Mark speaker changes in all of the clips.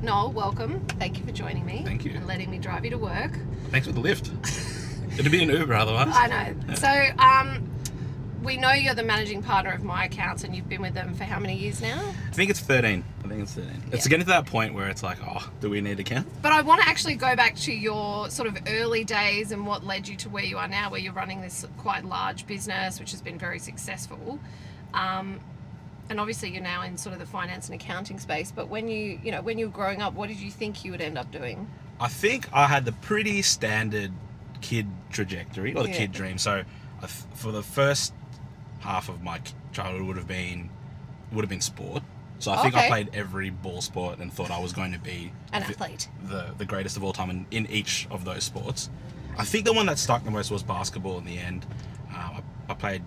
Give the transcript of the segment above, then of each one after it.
Speaker 1: Noel, welcome. Thank you for joining me.
Speaker 2: Thank you.
Speaker 1: And letting me drive you to work.
Speaker 2: Thanks for the lift. It'd be an Uber otherwise.
Speaker 1: I know. So, we know you're the managing partner of MyAccounts, and you've been with them for how many years now?
Speaker 2: I think it's 13. It's getting to that point where it's like, oh, do we need account?
Speaker 1: But I want to actually go back to your sort of early days and what led you to where you are now, where you're running this quite large business, which has been very successful. And obviously you're now in sort of the finance and accounting space. But when you were growing up, what did you think you would end up doing?
Speaker 2: I think I had the pretty standard kid trajectory, or the kid dream. So for the first half of my childhood would have been sport. So I think I played every ball sport and thought I was going to be
Speaker 1: an athlete,
Speaker 2: the greatest of all time in each of those sports. I think the one that stuck the most was basketball in the end. I played,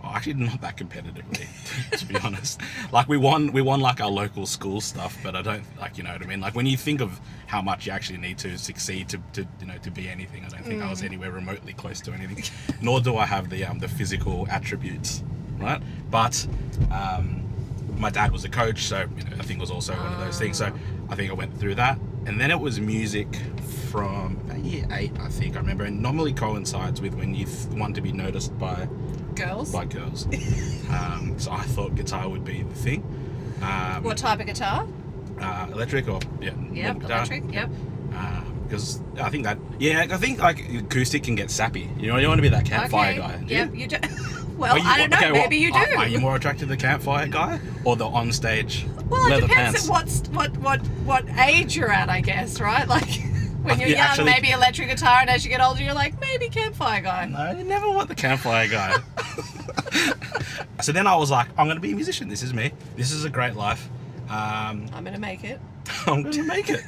Speaker 2: actually not that competitively, to be honest. Like we won like our local school stuff, but I don't, like, you know what I mean? Like when you think of how much you actually need to succeed to be anything, I don't think I was anywhere remotely close to anything. Nor do I have the physical attributes, right? But my dad was a coach, so I think it was also one of those things. So I think I went through that, and then it was music from about year 8, I think. I remember, and normally coincides with when you want to be noticed by girls. So I thought guitar would be the thing.
Speaker 1: What type of guitar?
Speaker 2: Electric or
Speaker 1: Yep, electric. Yep.
Speaker 2: Because I think like acoustic can get sappy. You want to be that campfire guy.
Speaker 1: Yep, you do. Well, I don't know. Maybe you do.
Speaker 2: Are you more attracted to the campfire guy or the on-stage
Speaker 1: it
Speaker 2: leather
Speaker 1: depends
Speaker 2: pants?
Speaker 1: what age you're at, I guess, right? Like when you're young,
Speaker 2: actually,
Speaker 1: maybe electric guitar, and as you get older, you're like, maybe campfire guy.
Speaker 2: No, you never want the campfire guy. So then I was like, I'm going to be a musician. This is me. This is a great life.
Speaker 1: I'm going to make it.
Speaker 2: I'm going to make it.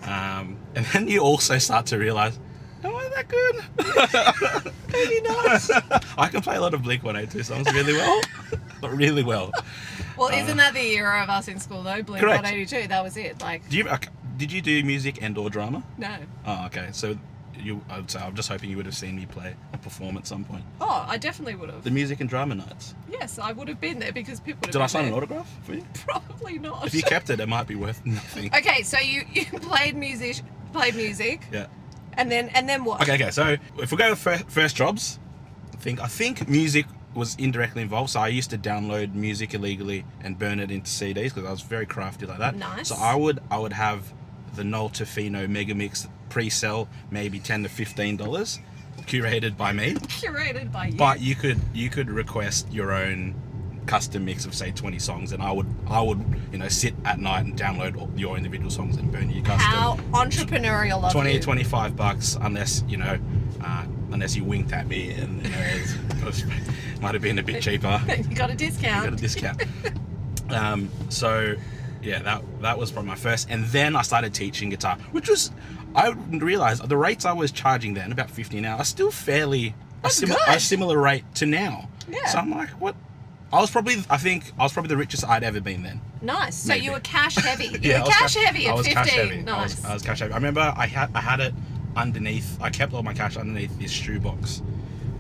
Speaker 2: And then you also start to realize, am I that good?
Speaker 1: Maybe not.
Speaker 2: I can play a lot of Blink-182 songs really well. But really well.
Speaker 1: Well, isn't that the era of us in school though? Blink-182. That was it. Like,
Speaker 2: did you do music and or drama?
Speaker 1: No.
Speaker 2: Oh, okay. So I'm just hoping you would have seen me play or perform at some point.
Speaker 1: Oh, I definitely would have.
Speaker 2: The music and drama nights.
Speaker 1: Yes, I would have been there because people would have
Speaker 2: Did I sign
Speaker 1: there.
Speaker 2: an autograph for you?
Speaker 1: Probably not.
Speaker 2: If you kept it, it might be worth nothing.
Speaker 1: Okay, so you played music.
Speaker 2: Yeah.
Speaker 1: And then what?
Speaker 2: Okay. So if we go with first jobs, I think music was indirectly involved. So I used to download music illegally and burn it into CDs because I was very crafty like that.
Speaker 1: Nice.
Speaker 2: So I would have the Noel Tiufino Megamix pre-sell, maybe $10 to $15, curated by me.
Speaker 1: Curated by you.
Speaker 2: But you could request your own custom mix of say 20 songs, and I would sit at night and download all your individual songs and burn your custom.
Speaker 1: How entrepreneurial of you.
Speaker 2: $20-$25 unless you winked at me and it might have been a bit cheaper.
Speaker 1: You got a discount.
Speaker 2: So yeah, that was probably my first, and then I started teaching guitar, which was, I realized the rates I was charging then, about $50 an hour, are still fairly a similar rate to now.
Speaker 1: Yeah.
Speaker 2: So I'm like, what? I was probably the richest I'd ever been then.
Speaker 1: Nice.
Speaker 2: Maybe.
Speaker 1: So you were cash heavy.
Speaker 2: Yeah,
Speaker 1: cash heavy at 15.
Speaker 2: Cash heavy.
Speaker 1: Nice.
Speaker 2: I was cash heavy. I remember I had it underneath. I kept all my cash underneath this shoebox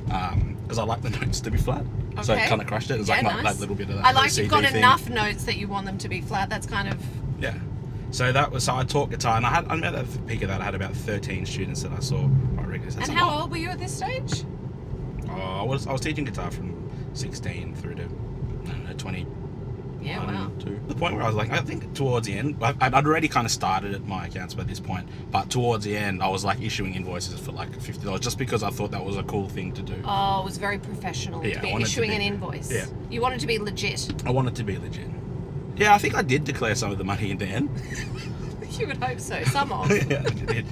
Speaker 2: because I like the notes to be flat.
Speaker 1: Okay.
Speaker 2: So it kind of crushed it. It was like
Speaker 1: nice.
Speaker 2: that little bit of that.
Speaker 1: I like
Speaker 2: CD
Speaker 1: you've got
Speaker 2: thing.
Speaker 1: enough notes that you want them to be flat. That's kind of...
Speaker 2: Yeah. So I taught guitar, and I remember at the peak of that, I had about 13 students that I saw quite regularly.
Speaker 1: And how old were you at this stage?
Speaker 2: I was teaching guitar from 16 through to, I don't know, 20.
Speaker 1: Yeah, wow.
Speaker 2: To the point where I was like, I think towards the end, I'd already kind of started at MyAccounts by this point, but towards the end, I was like issuing invoices for like $50 just because I thought that was a cool thing to do.
Speaker 1: Oh, it was very professional to be issuing an invoice.
Speaker 2: Yeah.
Speaker 1: You wanted to be legit.
Speaker 2: I wanted to be legit. Yeah, I think I did declare some of the money in the end.
Speaker 1: You would hope so. Some of.
Speaker 2: Yeah, I did.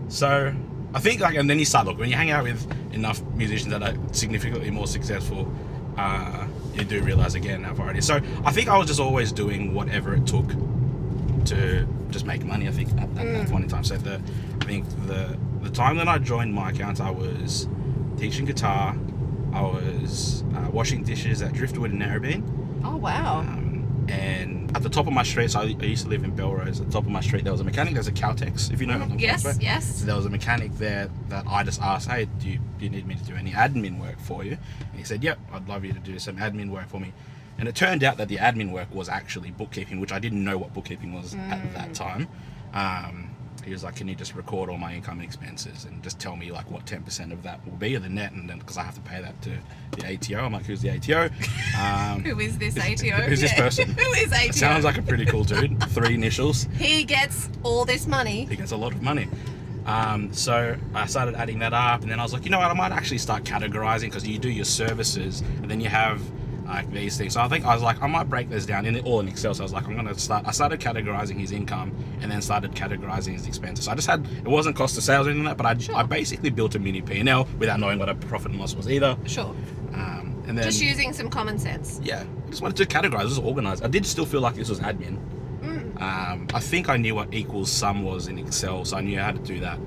Speaker 2: So I think and then you start looking, when you hang out with enough musicians that are significantly more successful, you do realize again how far it is. So I think I was just always doing whatever it took to just make money. I think at that point in time. So I think the time that I joined MyAccounts, I was teaching guitar. I was washing dishes at Driftwood in Narrabeen.
Speaker 1: Oh wow.
Speaker 2: And at the top of my street, so I used to live in Belrose, at the top of my street there was a mechanic, there's a Caltex, if you know what I'm talking about.
Speaker 1: Yes.
Speaker 2: So there was a mechanic there that I just asked, hey, do you need me to do any admin work for you? And he said, yep, I'd love you to do some admin work for me. And it turned out that the admin work was actually bookkeeping, which I didn't know what bookkeeping was at that time. He was like, can you just record all my income and expenses and just tell me like what 10% of that will be of the net, and then because I have to pay that to the ATO. I'm like, who's the ATO?
Speaker 1: Who is this ATO?
Speaker 2: Who's this person?
Speaker 1: Who is ATO?
Speaker 2: Sounds like a pretty cool dude. 3 initials.
Speaker 1: He gets all this money.
Speaker 2: He gets a lot of money. So I started adding that up, and then I was like, you know what, I might actually start categorizing, because you do your services and then you have like these things. So I was like, I might break this down all in Excel. So I was like, I started categorizing his income, and then started categorizing his expenses. So I just it wasn't cost of sales or anything like that, but I basically built a mini P&L without knowing what a profit and loss was either.
Speaker 1: Sure.
Speaker 2: And then
Speaker 1: just using some common sense.
Speaker 2: Yeah, I just wanted to categorize, just organize. I did still feel like this was admin. I think I knew what equals sum was in Excel, so I knew how to do that.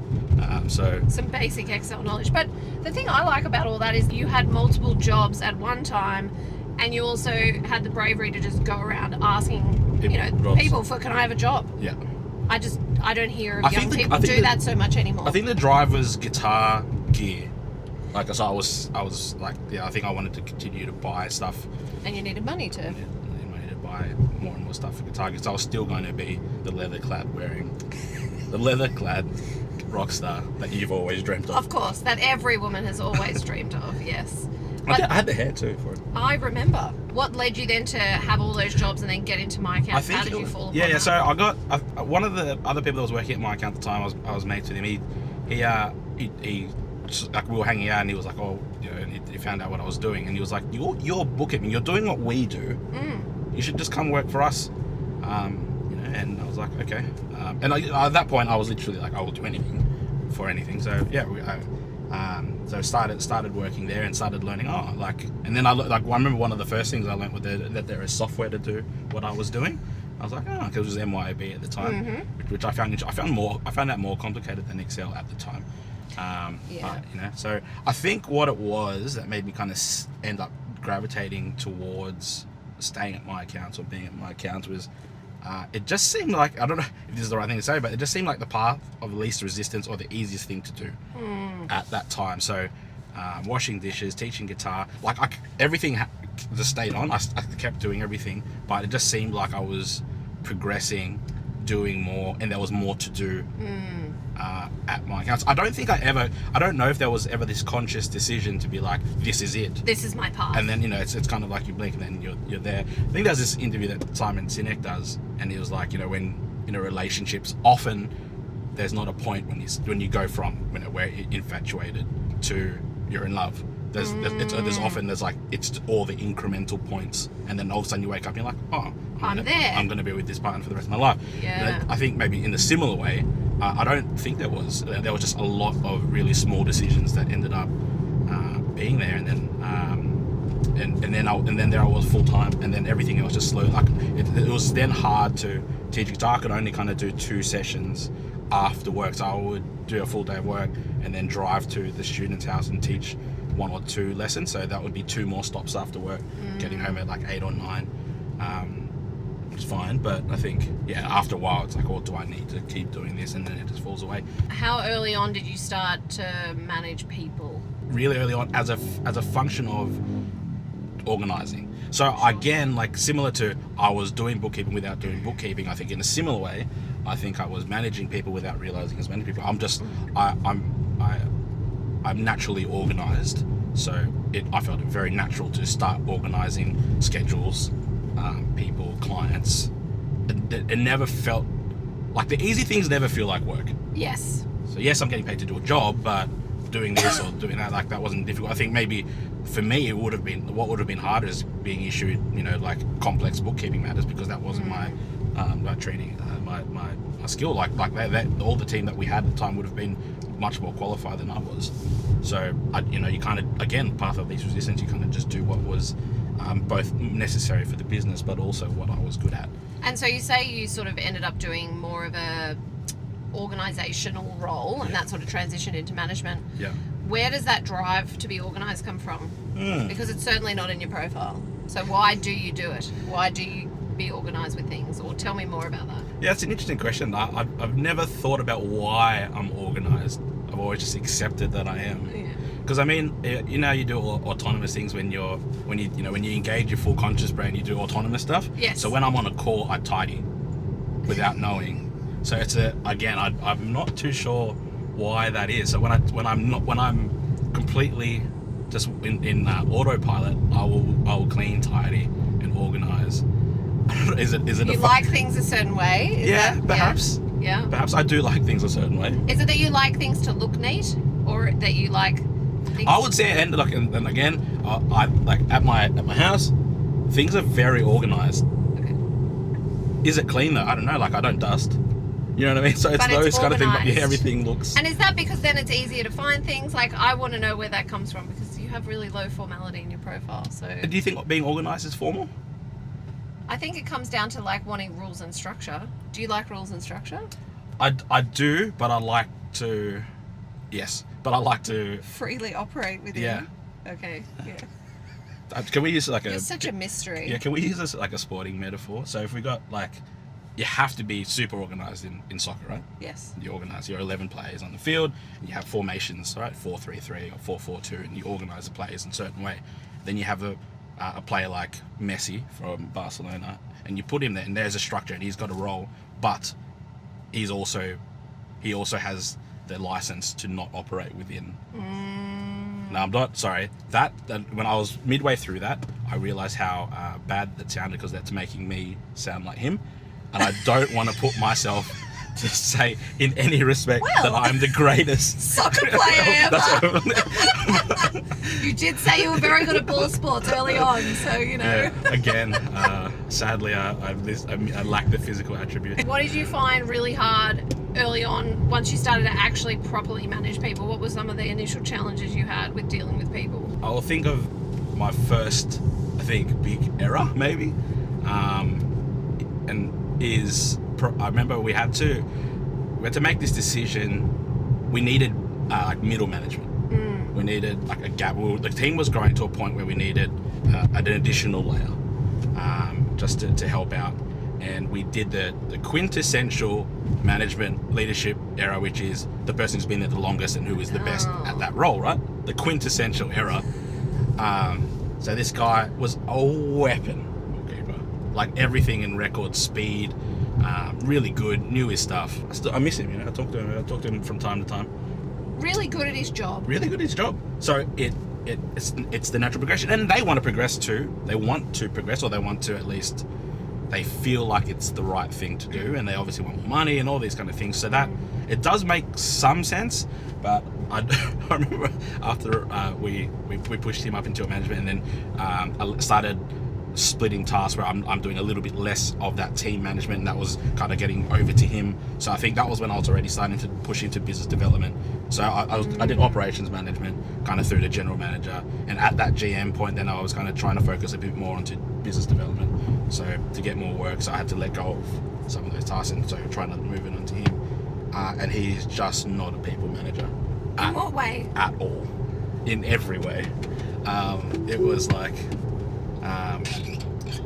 Speaker 2: So
Speaker 1: some basic Excel knowledge. But the thing I like about all that is you had multiple jobs at one time, and you also had the bravery to just go around asking people for, can I have a job?
Speaker 2: Yeah.
Speaker 1: I don't hear young people do that so much anymore.
Speaker 2: I think the driver's guitar gear. Like, so I was like, yeah, I think I wanted to continue to buy stuff.
Speaker 1: And you needed money to.
Speaker 2: I needed money to buy more and more stuff for guitar, because I was still going to be the leather-clad rock star that you've always dreamt of.
Speaker 1: Of course, that every woman has always dreamed of, yes. But
Speaker 2: I had the hair too for it.
Speaker 1: I remember. What led you then to have all those jobs and then get into MyAccounts? How did you fall upon that?
Speaker 2: So I got one of the other people that was working at MyAccount at the time. I was mates with him. He like, we were hanging out, and he was like, oh, he found out what I was doing, and he was like, you're bookkeeping. You're doing what we do. You should just come work for us. And I was like, okay. And at that point, I was literally like, I will do anything for anything. So yeah, so started working there and started learning. And then I remember one of the first things I learned was that there is software to do what I was doing. I was like, because it was MYOB at the time, which I found that more complicated than Excel at the time. So I think what it was that made me kind of end up gravitating towards staying at MyAccounts or being at MyAccounts was it just seemed like, I don't know if this is the right thing to say, but it just seemed like the path of least resistance, or the easiest thing to do at that time. So washing dishes, teaching guitar, like everything just stayed on. I kept doing everything, but it just seemed like I was progressing, doing more, and there was more to do at MyAccounts. I don't know if there was ever this conscious decision to be like, this is it.
Speaker 1: This is my path.
Speaker 2: And then, it's kind of like you blink and then you're there. I think there's this interview that Simon Sinek does, and he was like, when in relationships, often there's not a point when you go from where you're infatuated to you're in love. There's like, it's all the incremental points, and then all of a sudden you wake up and you're like, oh, I'm going to be with this partner for the rest of my life.
Speaker 1: Yeah.
Speaker 2: I think maybe in a similar way, I don't think there was just a lot of really small decisions that ended up being there, and then there I was full time, and then everything else just slowed. Like it was then hard to teach guitar. I could only kind of do 2 sessions after work, so I would do a full day of work and then drive to the student's house and teach 1 or 2 lessons. So that would be 2 more stops after work, getting home at like 8 or 9. Which is fine, but I think after a while it's like, oh, do I need to keep doing this? And then it just falls away.
Speaker 1: How early on did you start to manage people?
Speaker 2: Really early on, as a function of organizing. So again, like similar to I was doing bookkeeping without doing bookkeeping, I think in a similar way, I think I was managing people without realizing as many people. I'm naturally organized, so I felt it very natural to start organizing schedules, people, clients. It never felt like, the easy things never feel like work.
Speaker 1: Yes.
Speaker 2: So yes, I'm getting paid to do a job, but doing this or doing that, like, that wasn't difficult. I think maybe for me what would have been harder is being issued, like complex bookkeeping matters, because that wasn't my training, my skill. Like that, all the team that we had at the time would have been much more qualified than I was. So you kind of, again, path of least resistance, you kind of just do what was both necessary for the business, but also what I was good at.
Speaker 1: And so you say you sort of ended up doing more of a organizational role, and that sort of transitioned into management.
Speaker 2: Yeah.
Speaker 1: Where does that drive to be organized come from? Because it's certainly not in your profile. So why do you do it? Why do you be organized with things? Or tell me more about that.
Speaker 2: Yeah, it's an interesting question. I've never thought about why I'm organized. I've always just accepted that I am. Because I mean, you know, you do autonomous things when you engage your full conscious brain, you do autonomous stuff.
Speaker 1: Yes.
Speaker 2: So when I'm on a call, I tidy without knowing. So it's I'm not too sure why that is. So when I'm completely just in autopilot, I will clean, tidy, and organize. Is it?
Speaker 1: You like things a certain way?
Speaker 2: Yeah, perhaps.
Speaker 1: Yeah.
Speaker 2: Perhaps I do like things a certain way.
Speaker 1: Is it that you like things to look neat, or that you like things?
Speaker 2: I would say, and again, I like at my house, things are very organized.
Speaker 1: Okay.
Speaker 2: Is it clean though? I don't know. Like I don't dust. You know what I mean? So it's
Speaker 1: But
Speaker 2: those
Speaker 1: it's
Speaker 2: kind of things.
Speaker 1: organised.
Speaker 2: Yeah, everything looks.
Speaker 1: And is that because then it's easier to find things? Like, I want to know where that comes from, because you have really low formality in your profile. So
Speaker 2: Do you think being organized is formal?
Speaker 1: I think it comes down to like wanting rules and structure. Do you like rules and structure?
Speaker 2: I do, but I like to. Yes, but I like to.
Speaker 1: Freely operate within.
Speaker 2: Yeah.
Speaker 1: Okay. Yeah.
Speaker 2: Can we use like
Speaker 1: You're such a mystery.
Speaker 2: Yeah, can we use this like a sporting metaphor? So if we got like, you have to be super organized in soccer, right?
Speaker 1: Yes.
Speaker 2: You organize your 11 players on the field, and you have formations, right? 4-3-3 or 4-4-2, and you organize the players in a certain way. Then you have a player like Messi from Barcelona, and you put him there, and there's a structure, and he's got a role, but he also has the license to not operate within. No, I'm not sorry. That when I was midway through that, I realized how bad that sounded, because that's making me sound like him, and I don't want to put myself to say in any respect that I'm the greatest
Speaker 1: Soccer player ever. You did say you were very good at ball sports early on, so you know.
Speaker 2: Yeah, again, sadly, I lack the physical attribute.
Speaker 1: What did you find really hard early on, once you started to actually properly manage people? What were some of the initial challenges you had with dealing with people?
Speaker 2: I'll think of my first, big error, maybe, I remember we had to make this decision. We needed middle management. We needed like a gap. The team was growing to a point where we needed an additional layer, just to help out. And we did the quintessential management leadership era, which is the person who's been there the longest and who is the best at that role, right? The quintessential era. So this guy was a weapon goalkeeper, like everything in record speed, really good, knew his stuff. I miss him, I talk to him from time to time.
Speaker 1: Really good at his job.
Speaker 2: So it's the natural progression, and they want to progress too. They want to progress, or they want to at least. They feel like it's the right thing to do, and they obviously want more money and all these kind of things. So that it does make some sense. But I remember after we pushed him up into a management, and then I started splitting tasks where I'm doing a little bit less of that team management, and that was kind of getting over to him. So I think that was when I was already starting to push into business development. So I did operations management kind of through the general manager, and at that GM point then I was kind of trying to focus a bit more onto business development, so to get more work. So I had to let go of some of those tasks, and so trying to move it onto him, and he's just not a people manager.
Speaker 1: In what way?
Speaker 2: At all. In every way. It was like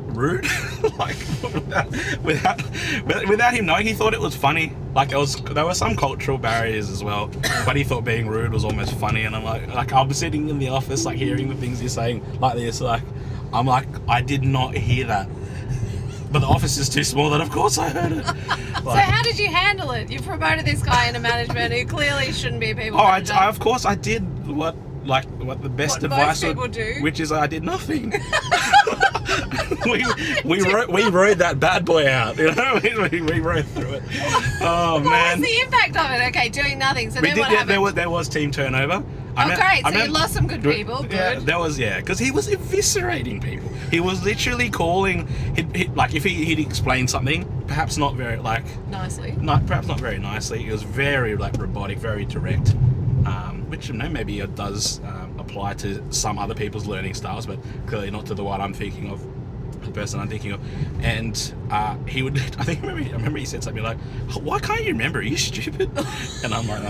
Speaker 2: rude, like without him knowing. He thought it was funny. Like there were some cultural barriers as well, but he thought being rude was almost funny. And I'm like I'm sitting in the office, like hearing the things he's saying like this, I'm like, I did not hear that, but the office is too small that of course I heard it.
Speaker 1: So how did you handle it? You promoted this guy into management who clearly shouldn't be a people manager.
Speaker 2: Of course I did what the best advice
Speaker 1: most people do,
Speaker 2: which is I did nothing. we rode that bad boy out, we rode through it. Oh man!
Speaker 1: What was the impact of it? Okay, doing nothing. So then what happened?
Speaker 2: There was team turnover.
Speaker 1: Great! So you lost some good people. Good.
Speaker 2: Yeah, there was, because he was eviscerating people. He was literally calling. Like if he'd explain something, perhaps not very
Speaker 1: nicely.
Speaker 2: Perhaps not very nicely. It was very robotic, very direct. Which maybe it does apply to some other people's learning styles, but clearly not to the one I'm thinking of, the person I'm thinking of. And he would, I remember he said something like, "Why can't you remember? Are you stupid?" And I'm like,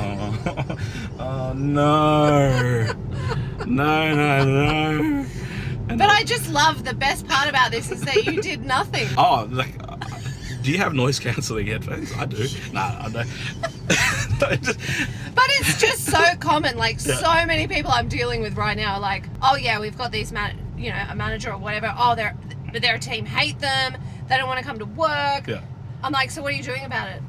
Speaker 2: oh no. And
Speaker 1: but I just love, the best part about this is that you did nothing.
Speaker 2: Do you have noise cancelling headphones? I do. Nah, I don't.
Speaker 1: But it's just so common. Like, so many people I'm dealing with right now are like, oh yeah, we've got these a manager or whatever. Oh, their team hate them. They don't want to come to work.
Speaker 2: Yeah.
Speaker 1: I'm like, so what are you doing about it?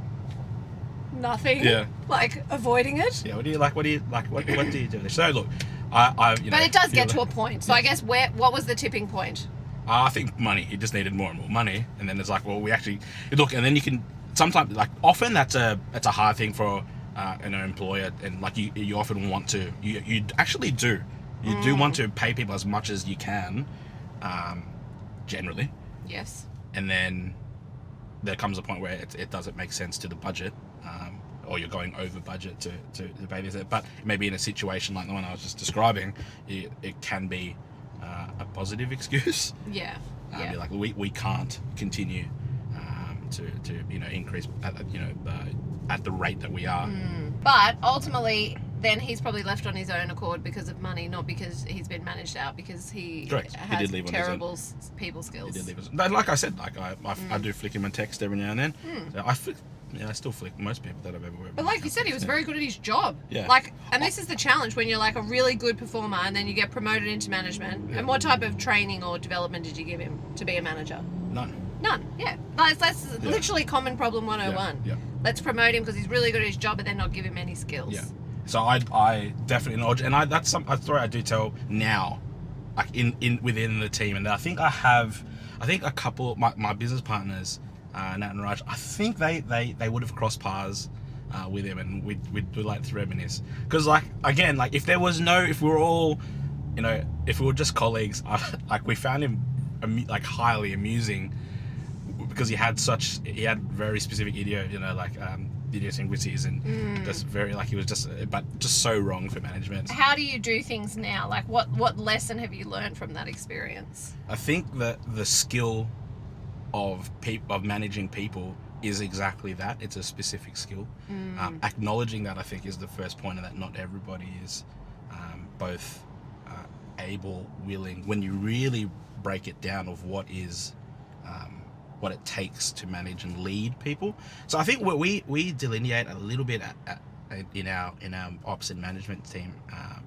Speaker 1: Nothing.
Speaker 2: Yeah.
Speaker 1: Like, avoiding it.
Speaker 2: Yeah. What do you do? So look, I
Speaker 1: but it does get to a point. So I guess what was the tipping point?
Speaker 2: I think money. He just needed more and more money, and then it's like, well, we actually look, and then you can sometimes, like, often that's a hard thing for an employer, and like you often want to, you actually do, do want to pay people as much as you can, generally.
Speaker 1: Yes.
Speaker 2: And then there comes a point where it doesn't make sense to the budget, or you're going over budget to pay this. But maybe in a situation like the one I was just describing, it can be a positive excuse.
Speaker 1: Yeah.
Speaker 2: Be like, we can't continue to increase at the rate that we are.
Speaker 1: But ultimately, then he's probably left on his own accord because of money, not because he's been managed out, because he has terrible people skills.
Speaker 2: He did leave us. Like I said, like I do flick him a text every now and then. So I still flick most people that I've ever worked with.
Speaker 1: But like you said, he was very good at his job.
Speaker 2: Yeah.
Speaker 1: Like, and this is the challenge when you're like a really good performer and then you get promoted into management. Yeah. And what type of training or development did you give him to be a manager?
Speaker 2: None.
Speaker 1: Yeah. That's literally common problem 101.
Speaker 2: Yeah.
Speaker 1: Let's promote him because he's really good at his job, and then not give him any skills.
Speaker 2: Yeah. So I definitely know, and that's a story I do tell now, like within the team, and I think a couple of my business partners, Nat and Raj, I think they would have crossed paths with him, and we'd like to reminisce, because like, again, like if we were all, if we were just colleagues, like we found him like highly amusing, because he had very specific idiosyncrasies, and just very, like, he was just so wrong for management.
Speaker 1: How do you do things now? Like, what lesson have you learned from that experience?
Speaker 2: I think that the skill of managing people is exactly that. It's a specific skill. Acknowledging that, I think, is the first point, and that not everybody is both able, willing, when you really break it down, of what it takes to manage and lead people. So I think what we delineate a little bit in our ops and management team,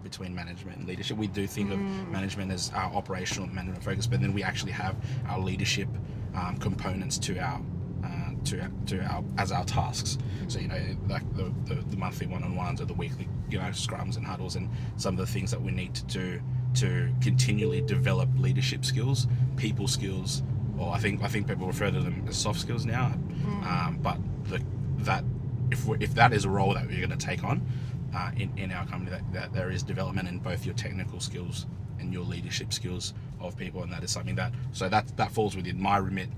Speaker 2: between management and leadership. We do think of management as our operational management focus, but then we actually have our leadership components to our as our tasks. So like the monthly one-on-ones, or the weekly scrums and huddles, and some of the things that we need to do to continually develop leadership skills, people skills, or I think people refer to them as soft skills now. But if that is a role that you're going to take on in our company, that there is development in both your technical skills and your leadership skills of people, and that is something that falls within my remit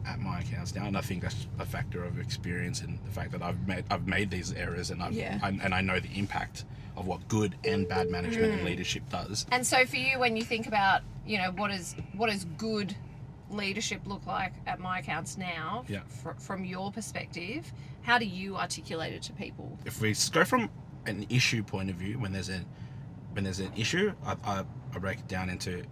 Speaker 2: at MyAccounts now, and I think that's a factor of experience, and the fact that I've made these errors, and I know the impact of what good and bad management and leadership does.
Speaker 1: And so for you, when you think about what is good leadership look like at MyAccounts now, from your perspective, how do you articulate it to people?
Speaker 2: If we go from an issue point of view, when there's an issue, I break it down into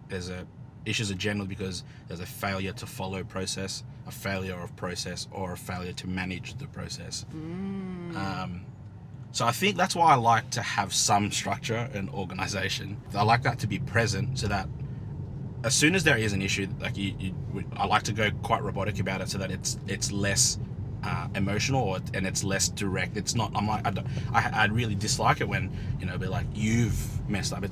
Speaker 2: issues are generally because there's a failure to follow process, a failure of process, or a failure to manage the process. So I think that's why I like to have some structure and organization. I like that to be present, so that as soon as there is an issue, like I like to go quite robotic about it, so that it's less emotional, and it's less direct. It's not. I really dislike it when be like, you've messed up.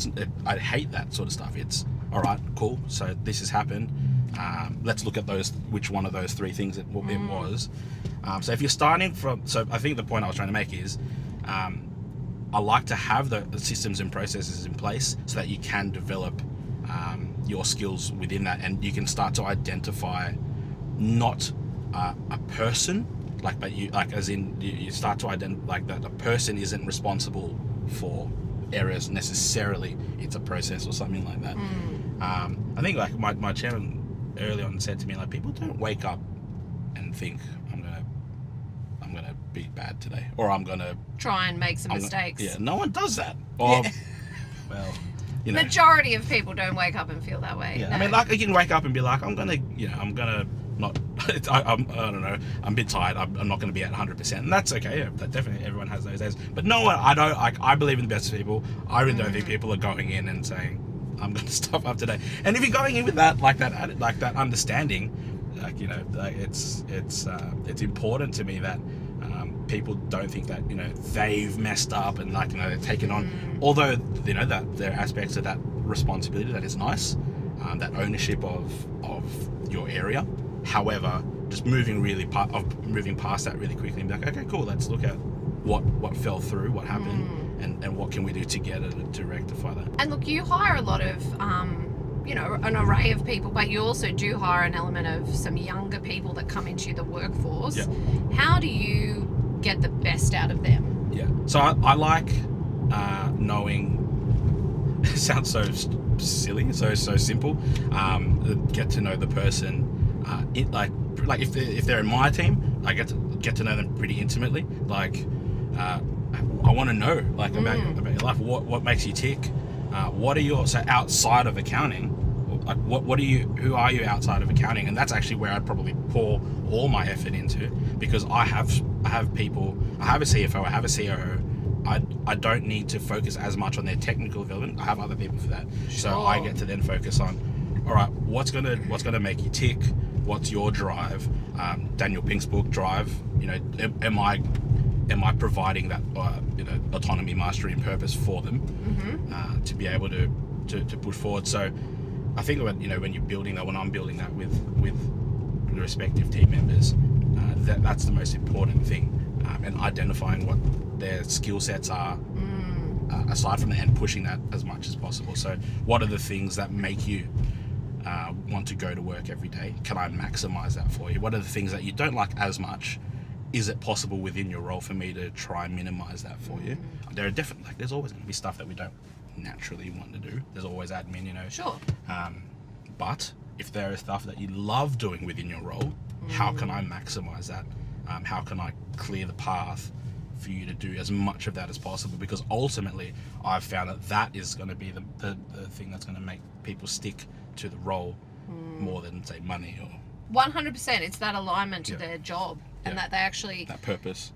Speaker 2: I hate that sort of stuff. It's all right, cool. So this has happened. Let's look at which one of those three things it was. So if you're starting from, so I think the point I was trying to make is, I like to have the systems and processes in place so that you can develop your skills within that, and you can start to identify not a person, but you start to identify, like, that a person isn't responsible for errors necessarily. It's a process or something like that. I think, like, my chairman early on said to me, like, people don't wake up and think, I'm gonna be bad today, or I'm gonna
Speaker 1: try and make some mistakes.
Speaker 2: No one does that. Or well, Majority
Speaker 1: of people don't wake up and feel that way.
Speaker 2: Yeah, no. I mean, like, you can wake up and be like, I'm gonna not. I don't know. I'm a bit tired. I'm not going to be at 100%, and that's okay. Yeah, that definitely everyone has those days. But no, I don't. I believe in the best people. I really don't think people are going in and saying, I'm going to stuff up today. And if you're going in with that understanding, it's important to me that people don't think that they've messed up and they're taken on. Although that there are aspects of that responsibility that is nice, that ownership of your area. However, just moving past that really quickly and be like, okay, cool, let's look at what fell through, what happened, and what can we do together to rectify that.
Speaker 1: And look, you hire a lot of an array of people, but you also do hire an element of some younger people that come into the workforce.
Speaker 2: Yeah.
Speaker 1: How do you get the best out of them?
Speaker 2: Yeah. So I like knowing. It sounds so silly, so simple. Get to know the person. If they're in my team, I get to know them pretty intimately. I want to know about your life. What makes you tick? What are your outside of accounting? Who are you outside of accounting? And that's actually where I'd probably pour all my effort into, because I have people. I have a CFO. I have a COO. I don't need to focus as much on their technical development. I have other people for that.
Speaker 1: Sure.
Speaker 2: So I get to then focus on, all right, what's gonna make you tick? What's your drive? Daniel Pink's book, Drive. Am I providing that autonomy, mastery, and purpose for them to be able to push forward? So I think when you're building that, when I'm building that with the respective team members, that's the most important thing, and identifying what their skill sets are, aside from that, and pushing that as much as possible. So what are the things that make you want to go to work every day? Can I maximize that for you? What are the things that you don't like as much? Is it possible within your role for me to try and minimize that for you? There are definitely, there's always going to be stuff that we don't naturally want to do. There's always admin,
Speaker 1: Sure.
Speaker 2: But if there is stuff that you love doing within your role, how can I maximize that? How can I clear the path for you to do as much of that as possible? Because ultimately, I've found that is going to be the thing that's going to make people stick to the role more than, say, money or...
Speaker 1: 100%. It's that alignment to their job, and that they actually...
Speaker 2: That purpose.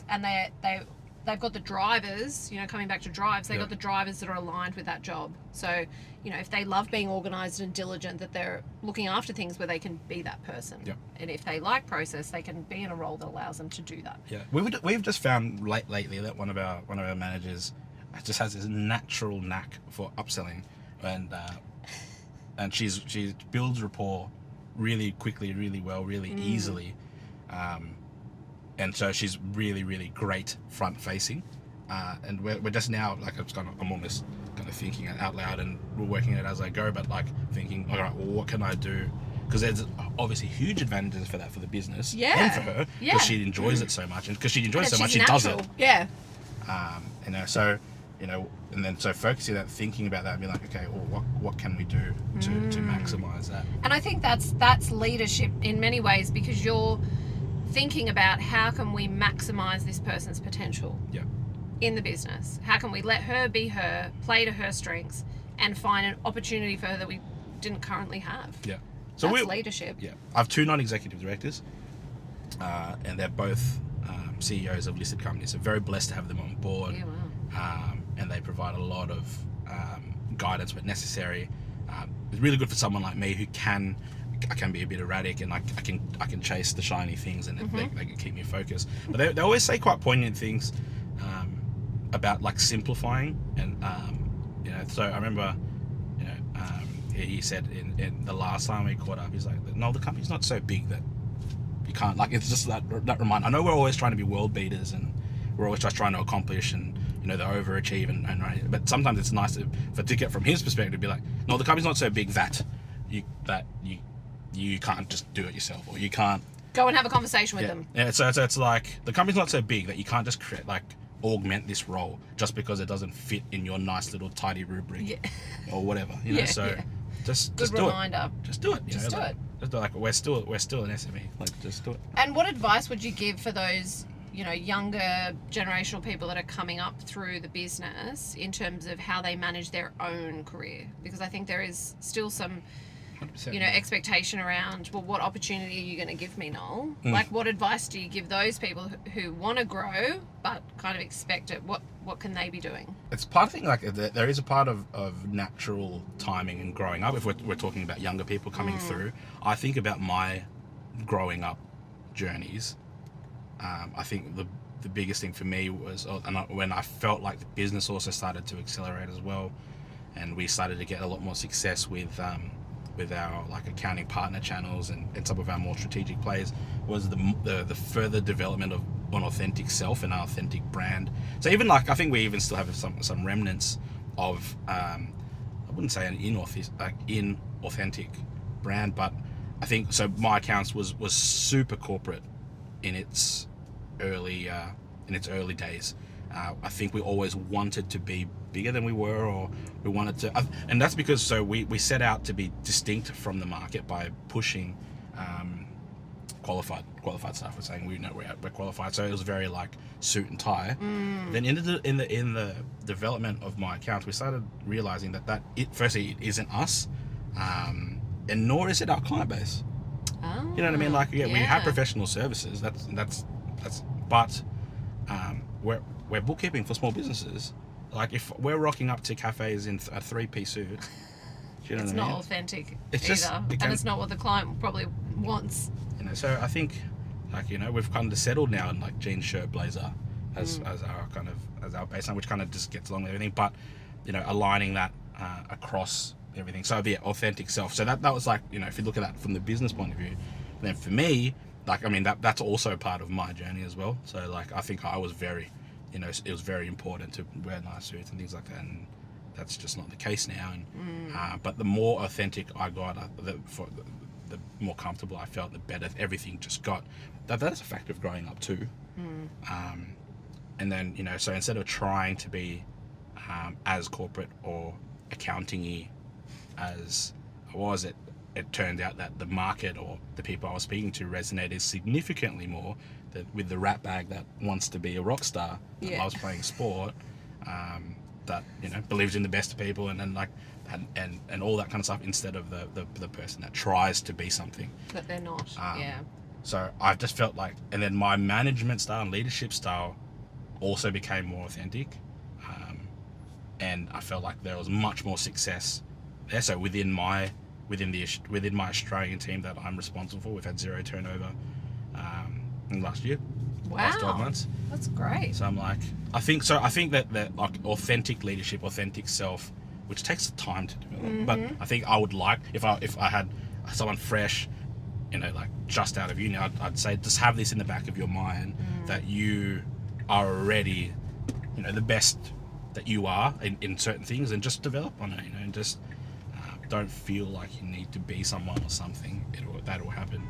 Speaker 1: And they've got the drivers, coming back to drives, they've got the drivers that are aligned with that job. So, if they love being organised and diligent, that they're looking after things where they can be that person.
Speaker 2: Yep.
Speaker 1: And if they like process, they can be in a role that allows them to do that.
Speaker 2: Yeah. We've just found lately that one of our managers just has this natural knack for upselling, and she builds rapport really quickly, really well, really easily. And so she's really, really great front facing, and we're just now I'm almost kind of thinking it out loud, and we're working it as I go, but thinking, all right, well, what can I do? Because there's obviously huge advantages for that for the business and for her, because she enjoys it so much, and because she enjoys it so much, she does it.
Speaker 1: Yeah.
Speaker 2: And then focusing that, thinking about that, and be like, okay, well, what can we do to maximize that?
Speaker 1: And I think that's leadership in many ways, because you're thinking about how can we maximize this person's potential in the business? How can we let her be her, play to her strengths, and find an opportunity for her that we didn't currently have?
Speaker 2: Yeah.
Speaker 1: So that's leadership.
Speaker 2: Yeah. I have 2 non-executive directors, and they're both CEOs of listed companies. So very blessed to have them on board.
Speaker 1: Yeah, wow.
Speaker 2: And they provide a lot of guidance when necessary. It's really good for someone like me who can be a bit erratic, and I can chase the shiny things, and they can keep me focused. But they always say quite poignant things about simplifying, and so I remember he said in the last time we caught up, he's like, no, the company's not so big that you can't, it's just that reminder. I know we're always trying to be world beaters, and we're always just trying to accomplish and they overachieve, and but sometimes it's nice to get from his perspective to be like, no, the company's not so big that you can't just do it yourself, or you can't
Speaker 1: go and have a conversation with them.
Speaker 2: Yeah, so it's like the company's not so big that you can't just create augment this role just because it doesn't fit in your nice little tidy rubric or whatever. Just
Speaker 1: good
Speaker 2: do
Speaker 1: reminder.
Speaker 2: It. Just do it.
Speaker 1: Just do it.
Speaker 2: Just do it. We're still an SME. Just do it.
Speaker 1: And what advice would you give for those younger generational people that are coming up through the business in terms of how they manage their own career? Because I think there is still some
Speaker 2: 100%.
Speaker 1: you know, expectation around, well, what opportunity are you going to give me, Noel?
Speaker 2: Mm.
Speaker 1: Like, what advice do you give those people who want to grow but kind of expect it? What can they be doing?
Speaker 2: It's part of the thing, like there is a part of natural timing and growing up. If we're talking about younger people coming through, I think about my growing up journeys. I think the biggest thing for me was when I felt like the business also started to accelerate as well, and we started to get a lot more success with our like accounting partner channels and some of our more strategic plays, was the further development of an authentic self and our authentic brand. So even like I think we even still have some remnants of I wouldn't say an inauthentic brand, but I think so. MyAccounts was super corporate in its early days. I think we always wanted to be bigger than we were, or we wanted to, and that's because we set out to be distinct from the market by pushing qualified staff. We're saying we're qualified, so it was very like suit and tie. Then in the development of MyAccounts, we started realizing that it isn't us, and nor is it our client base. You know what I mean? Like, we have professional services. But we're bookkeeping for small businesses. Like, if we're rocking up to cafes in a 3-piece suit, do you know
Speaker 1: It's
Speaker 2: what I mean?
Speaker 1: not authentic
Speaker 2: It's
Speaker 1: either,
Speaker 2: just-
Speaker 1: and it's not what the client probably wants.
Speaker 2: You know, so I think, like, you know, we've kind of settled now in like jeans, shirt, blazer as our baseline, which kind of just gets along with everything. But, you know, aligning that across everything. So the authentic self. So that was like, you know, if you look at that from the business point of view, then for me, like, I mean, that's also part of my journey as well. So like, I think I was very, you know, it was very important to wear nice suits and things like that, and that's just not the case now. And but the more authentic I got, the more comfortable I felt, the better everything just got. That's a fact of growing up too. And then, you know, so instead of trying to be as corporate or accounting-y as I was, it turned out that the market or the people I was speaking to resonated significantly more with the rat bag that wants to be a rock star that loves playing sport, that, you know, believes in the best of people and like and all that kind of stuff, instead of the person that tries to be something
Speaker 1: But they're not.
Speaker 2: So I've just felt like, and then my management style and leadership style also became more authentic, and I felt like there was much more success there. So within my Australian team that I'm responsible for, we've had 0 turnover in last year.
Speaker 1: Wow.
Speaker 2: Last 12 months.
Speaker 1: That's great.
Speaker 2: So I'm like, I think that like authentic leadership, authentic self, which takes time to develop. But I think I would like, if I had someone fresh, you know, like just out of uni, I'd say just have this in the back of your mind that you are already, you know, the best that you are in certain things, and just develop on it, you know, and just don't feel like you need to be someone or something. That'll happen.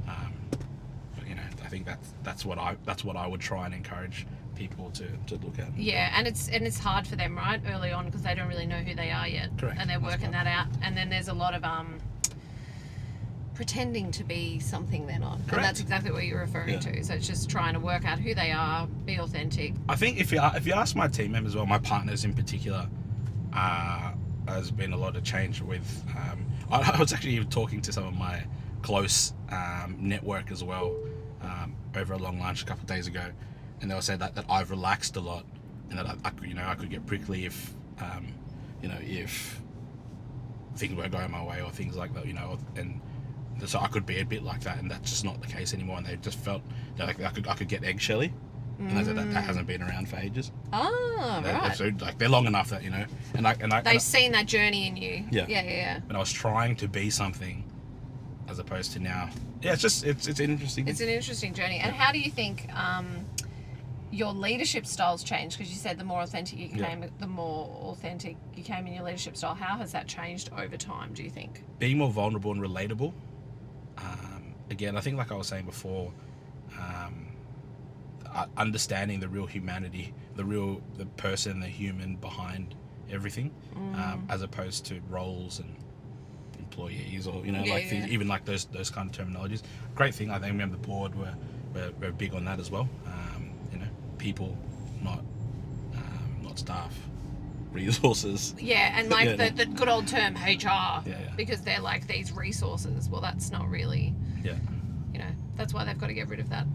Speaker 2: But, you know, I think that's what I would try and encourage people to look at.
Speaker 1: Yeah, and it's hard for them, right, early on, because they don't really know who they are yet.
Speaker 2: Correct.
Speaker 1: And they're working that out. And then there's a lot of pretending to be something they're not.
Speaker 2: Correct.
Speaker 1: And that's exactly what you're referring to. So it's just trying to work out who they are, be authentic.
Speaker 2: I think if you ask my team members, well, my partners in particular, has been a lot of change with. I was actually even talking to some of my close network as well over a long lunch a couple of days ago, and they were saying that I've relaxed a lot, and that I could get prickly if if things weren't going my way or things like that, you know, and so I could be a bit like that, and that's just not the case anymore. And they just felt that like I could get eggshelly, and I said that hasn't been around for ages.
Speaker 1: Oh, right.
Speaker 2: So like they're long enough that, you know,
Speaker 1: They've seen that journey in you.
Speaker 2: Yeah. And I was trying to be something, as opposed to now. Yeah, it's interesting.
Speaker 1: It's an interesting journey. And how do you think your leadership styles changed? Because you said the more authentic you became, the more authentic you came in your leadership style. How has that changed over time, do you think?
Speaker 2: Being more vulnerable and relatable. Again, I think, like I was saying before, understanding the real humanity, the person, the human behind everything, as opposed to roles and employees, or, you know, things, even like those kind of terminologies. Great thing, I think we have the board, we're big on that as well. You know, people, not staff. resources.
Speaker 1: Yeah, and like
Speaker 2: Yeah.
Speaker 1: the good old term HR,
Speaker 2: Yeah.
Speaker 1: because they're like these resources. Well, that's not really,
Speaker 2: Yeah.
Speaker 1: you know, that's why they've got to get rid of that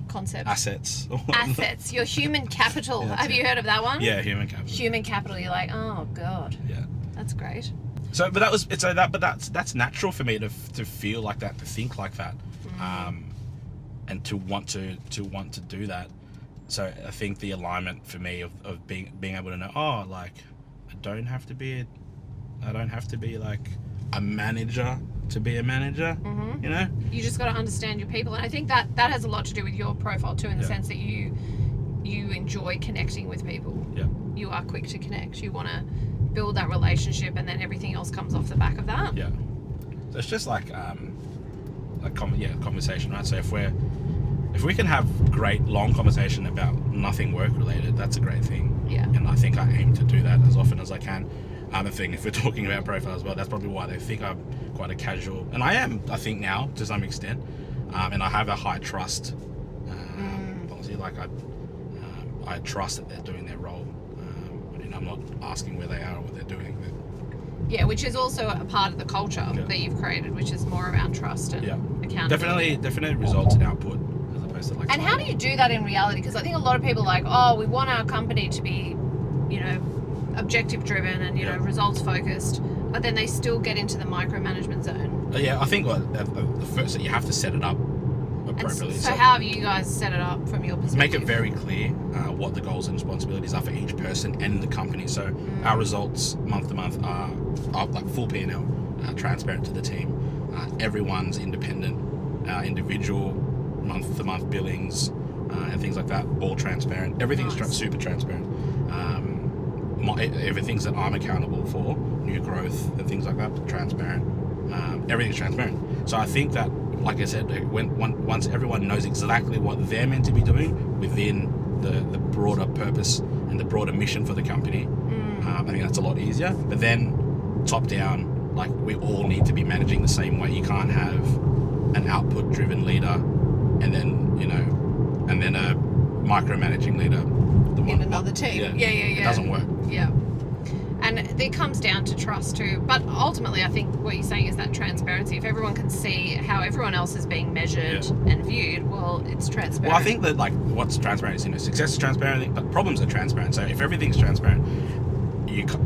Speaker 1: concept.
Speaker 2: Assets.
Speaker 1: Assets, your human capital.
Speaker 2: Yeah, that's
Speaker 1: Have you
Speaker 2: it.
Speaker 1: heard of that one?
Speaker 2: Yeah, human capital.
Speaker 1: Human capital. You're like, oh god,
Speaker 2: Yeah.
Speaker 1: that's great.
Speaker 2: So, but that's natural for me to feel like that, to think like that, and to want to do that. So I think the alignment for me of being able to know, oh, like I don't have to be like a manager to be a manager. You know.
Speaker 1: You just got to understand your people, and I think that has a lot to do with your profile too, in the
Speaker 2: Yeah.
Speaker 1: sense that you enjoy connecting with people.
Speaker 2: Yeah.
Speaker 1: You are quick to connect. You want to build that relationship, and then everything else comes off the back of that.
Speaker 2: Yeah. So it's just like conversation, right? So if we can have great long conversation about nothing work related, that's a great thing.
Speaker 1: Yeah.
Speaker 2: And I think I aim to do that as often as I can. I think if we're talking about profile as well, that's probably why they think I'm quite a casual, and I am, I think now to some extent, and I have a high trust policy. Like I trust that they're doing their role. I'm not asking where they are or what they're doing.
Speaker 1: Yeah, which is also a part of the culture that you've created, which is more around trust and accountability.
Speaker 2: Definitely results in output as opposed to like.
Speaker 1: And how do you do that in reality? Because I think a lot of people are like, oh, we want our company to be, you know, objective driven and, you know, results focused, but then they still get into the micromanagement zone.
Speaker 2: Yeah, I think the first that you have to set it up appropriately.
Speaker 1: So how have you guys set it up from your perspective?
Speaker 2: Make it very clear what the goals and responsibilities are for each person and the company. So our results month to month are like full P&L, transparent to the team. Everyone's independent, individual month to month billings and things like that, all transparent. Everything's super transparent. Everything's that I'm accountable for, new growth and things like that, transparent. Everything's transparent. So I think that, like I said, once everyone knows exactly what they're meant to be doing within the broader purpose and the broader mission for the company, I think that's a lot easier. But then top down, like we all need to be managing the same way. You can't have an output driven leader and then, you know, and then a micromanaging leader
Speaker 1: in another team. Yeah.
Speaker 2: It doesn't work.
Speaker 1: Yeah. And it comes down to trust too. But ultimately, I think what you're saying is that transparency. If everyone can see how everyone else is being measured and viewed, well, it's transparent.
Speaker 2: Well, I think that like what's transparent is, you know, success is transparent, but problems are transparent. So if everything's transparent,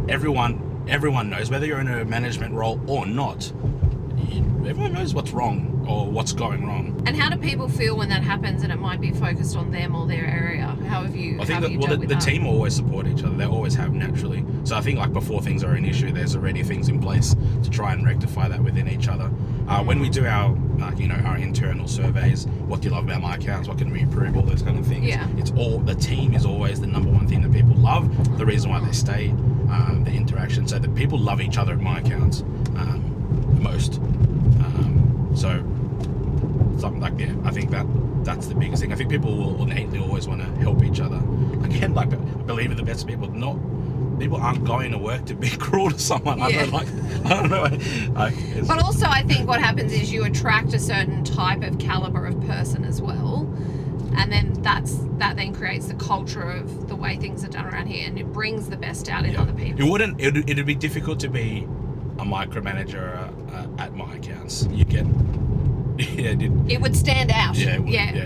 Speaker 2: everyone knows whether you're in a management role or not. Everyone knows what's wrong or what's going wrong.
Speaker 1: And how do people feel when that happens and it might be focused on them or their area? How have you?
Speaker 2: I think that the team always support each other. They always have naturally. So I think like before things are an issue, there's already things in place to try and rectify that within each other. When we do our our internal surveys, what do you love about MyAccounts? What can we improve? All those kind of things.
Speaker 1: Yeah.
Speaker 2: It's all, the team is always the number one thing that people love. The reason why they stay, the interaction. So that people love each other at MyAccounts most. So something like I think that's the biggest thing. I think people will innately always want to help each other. Again, like I believe in the best people. People aren't going to work to be cruel to someone. I don't know.
Speaker 1: But also, I think what happens is you attract a certain type of caliber of person as well, and then that then creates the culture of the way things are done around here, and it brings the best out in other people.
Speaker 2: It'd be difficult to be a micromanager at MyAccounts. You get.
Speaker 1: It would stand out.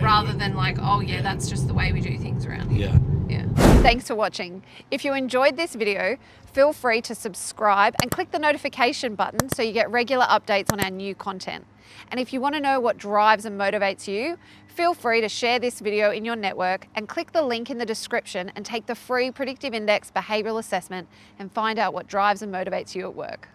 Speaker 1: Rather
Speaker 2: than
Speaker 1: than like, that's just the way we do things around here.
Speaker 2: Yeah.
Speaker 1: Thanks for watching. If you enjoyed this video, feel free to subscribe and click the notification button so you get regular updates on our new content. And if you want to know what drives and motivates you, feel free to share this video in your network and click the link in the description and take the free Predictive Index behavioural assessment and find out what drives and motivates you at work.